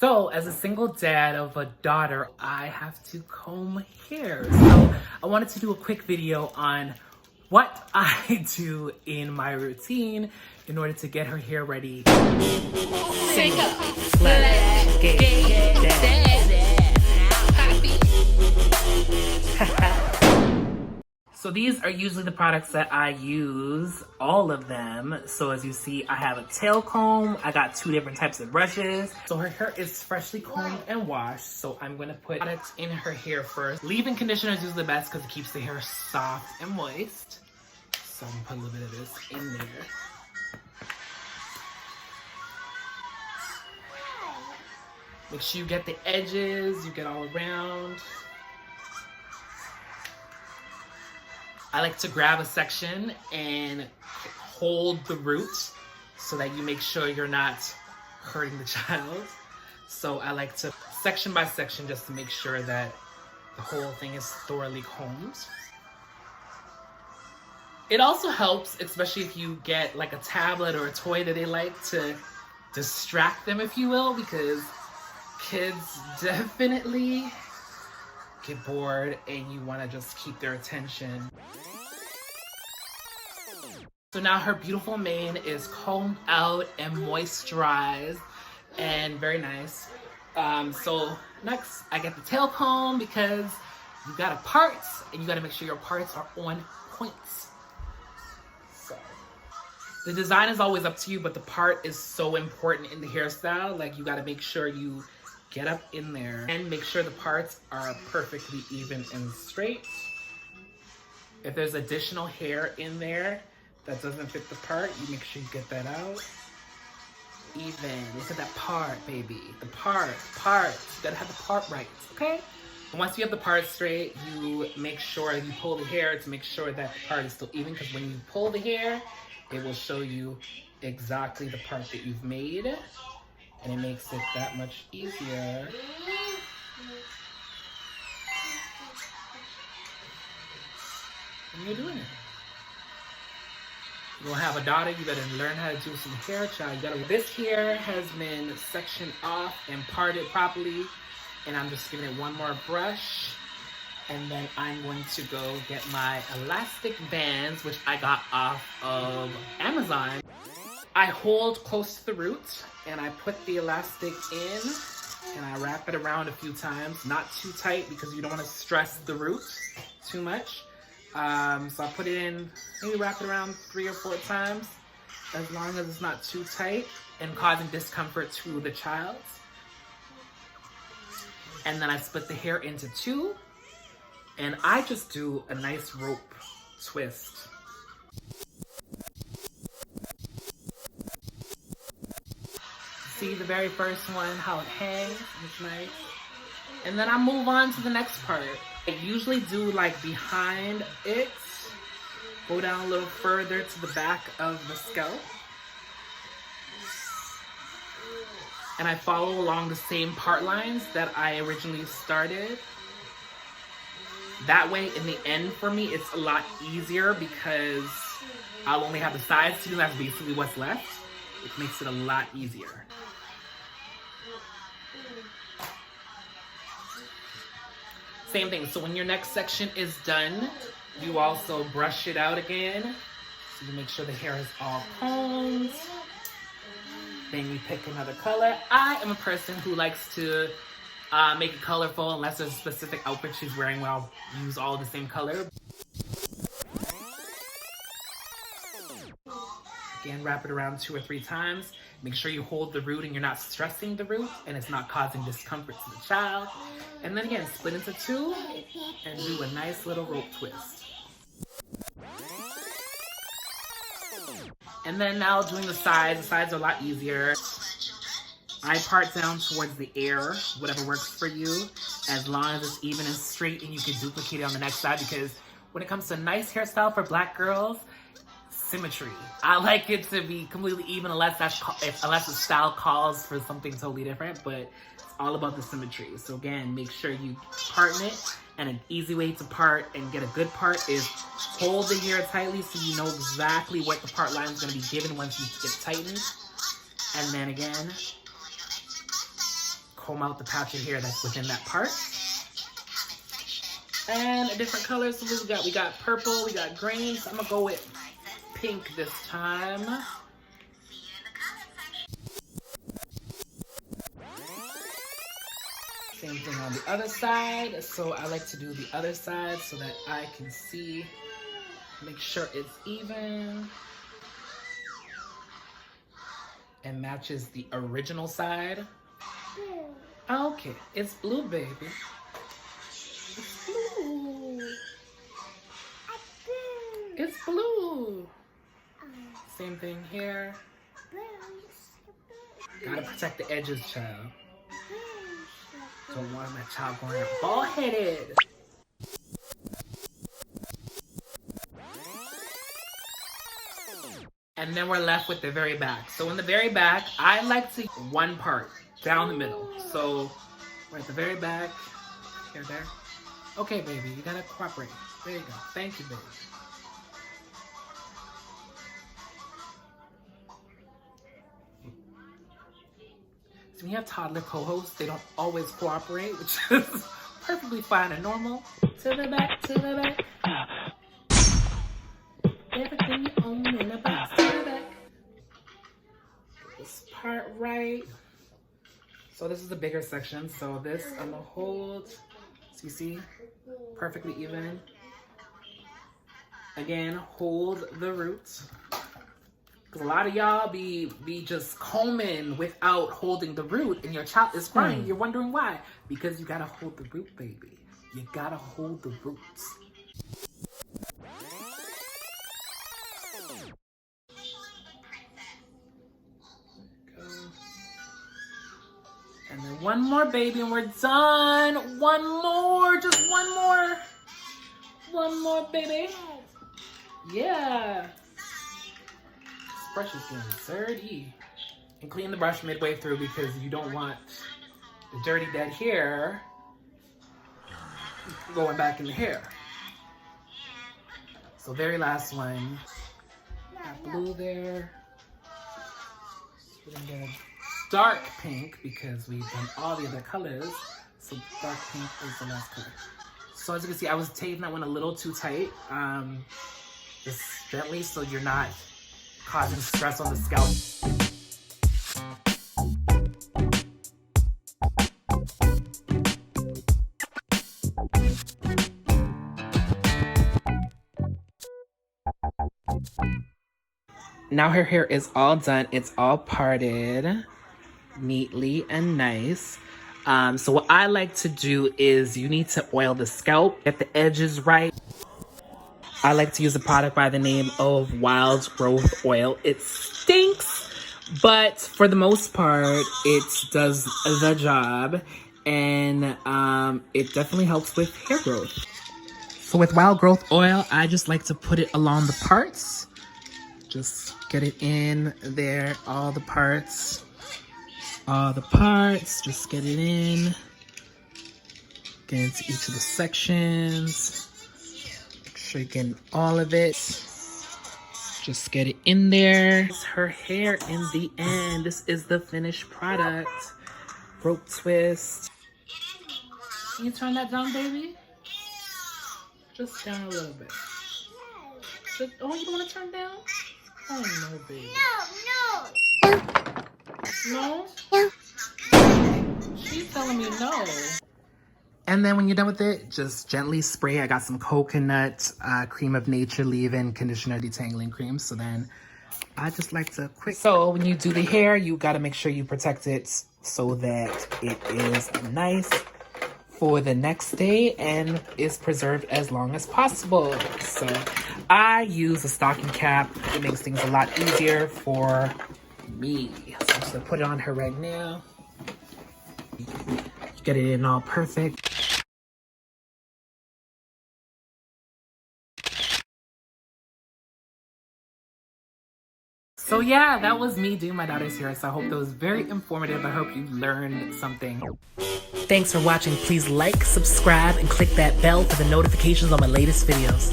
So, as a single dad of a daughter, I have to comb hair. So, I wanted to do a quick video on what I do in my routine in order to get her hair ready. So these are usually the products that I use, all of them. So as you see, I have a tail comb. I got 2 different types of brushes. So her hair is freshly combed and washed. So I'm gonna put products in her hair first. Leave-in conditioner is usually the best because it keeps the hair soft and moist. So I'm gonna put a little bit of this in there. Make sure you get the edges, you get all around. I like to grab a section and hold the root so that you make sure you're not hurting the child. So I like to section by section just to make sure that the whole thing is thoroughly combed. It also helps, especially if you get like a tablet or a toy that they like, to distract them, if you will, because kids definitely get bored and you want to just keep their attention. So now her beautiful mane is combed out and moisturized and very nice. So next I get the tail comb because you got a parts and you got to make sure your parts are on point. So the design is always up to you, but the part is so important in the hairstyle. Like, you got to make sure you get up in there and make sure the parts are perfectly even and straight. If there's additional hair in there that doesn't fit the part, you make sure you get that out. Even. Look at that part, baby. The part. You gotta have the part right, okay? And once you have the part straight, you make sure you pull the hair to make sure that the part is still even, because when you pull the hair, it will show you exactly the part that you've made. And it makes it that much easier. And you're doing it. You're gonna have a daughter, you better learn how to do some hair, child. This hair has been sectioned off and parted properly. And I'm just giving it one more brush. And then I'm going to go get my elastic bands, which I got off of Amazon. I hold close to the root and I put the elastic in and I wrap it around a few times, not too tight because you don't want to stress the root too much. So I put it in, maybe wrap it around 3 or 4 times, as long as it's not too tight and causing discomfort to the child. And then I split the hair into 2 and I just do a nice rope twist. See the very first one, how it hangs, it's nice. And then I move on to the next part. I usually do like behind it, go down a little further to the back of the scalp. And I follow along the same part lines that I originally started. That way, in the end for me, it's a lot easier because I'll only have the sides to do, that's basically what's left. It makes it a lot easier. Same thing, so when your next section is done, you also brush it out again. So you make sure the hair is all combed. Then you pick another color. I am a person who likes to make it colorful unless there's a specific outfit she's wearing where I'll use all the same color. Again, wrap it around 2 or 3 times. Make sure you hold the root and you're not stressing the root and it's not causing discomfort to the child. And then again, split into 2 and do a nice little rope twist. And then now doing the sides are a lot easier. I part down towards the ear, whatever works for you, as long as it's even and straight and you can duplicate it on the next side, because when it comes to nice hairstyle for Black girls, symmetry. I like it to be completely even unless the style calls for something totally different, but it's all about the symmetry. So again, make sure you partner it, and an easy way to part and get a good part is hold the hair tightly so you know exactly what the part line is going to be given once you get tightened. And then again, comb out the patch of hair that's within that part. And a different color. So we got purple, we got green. So I'm gonna go with pink this time. Same thing on the other side. So I like to do the other side so that I can see, make sure it's even and matches the original side. Okay, it's blue, baby. It's blue. It's blue. Same thing here. Gotta protect the edges, child. Don't want my child going out bald-headed. And then we're left with the very back. So in the very back, I like to one part down the middle. So we're at the very back. Here, there. Okay, baby, you gotta cooperate. There you go. Thank you, baby. So when you have toddler co-hosts, they don't always cooperate, which is perfectly fine and normal. To the back, to the back. Everything you own in a box. To the back. Get this part right. So this is the bigger section. So this I'm gonna hold. So you see, perfectly even. Again, hold the roots. Because a lot of y'all be just combing without holding the root, and your child is crying. You're wondering why. Because you gotta hold the root, baby. You gotta hold the roots. And then one more, baby, and we're done. One more, just one more. One more, baby. Yeah. This brush is getting dirty. And clean the brush midway through because you don't want the dirty dead hair going back in the hair. So very last one. Got blue there. We're gonna get a dark pink because we've done all the other colors. So dark pink is the last color. So as you can see, I was taping that one a little too tight. Just gently so you're not causing stress on the scalp. Now her hair is all done. It's all parted neatly and nice. So what I like to do is you need to oil the scalp, get the edges right. I like to use a product by the name of Wild Growth Oil. It stinks, but for the most part, it does the job, and it definitely helps with hair growth. So with Wild Growth Oil, I just like to put it along the parts. Just get it in there, all the parts. All the parts, just get it in. Get into each of the sections. Make sure you're getting all of it. Just get it in there. It's her hair in the end. This is the finished product. Rope twist. Can you turn that down, baby? Just down a little bit. Just, oh, you don't want to turn down? Oh no, baby. No. No? She's telling me no. And then when you're done with it, just gently spray. I got some coconut cream of nature leave-in conditioner detangling cream. So then I just like to So when you do the hair, you got to make sure you protect it so that it is nice for the next day and is preserved as long as possible. So I use a stocking cap. It makes things a lot easier for me. So I'm just gonna put it on her right now. Get it in all perfect. So yeah, that was me doing my daughter's hair. So I hope that was very informative. I hope you learned something. Thanks for watching. Please like, subscribe, and click that bell for the notifications on my latest videos.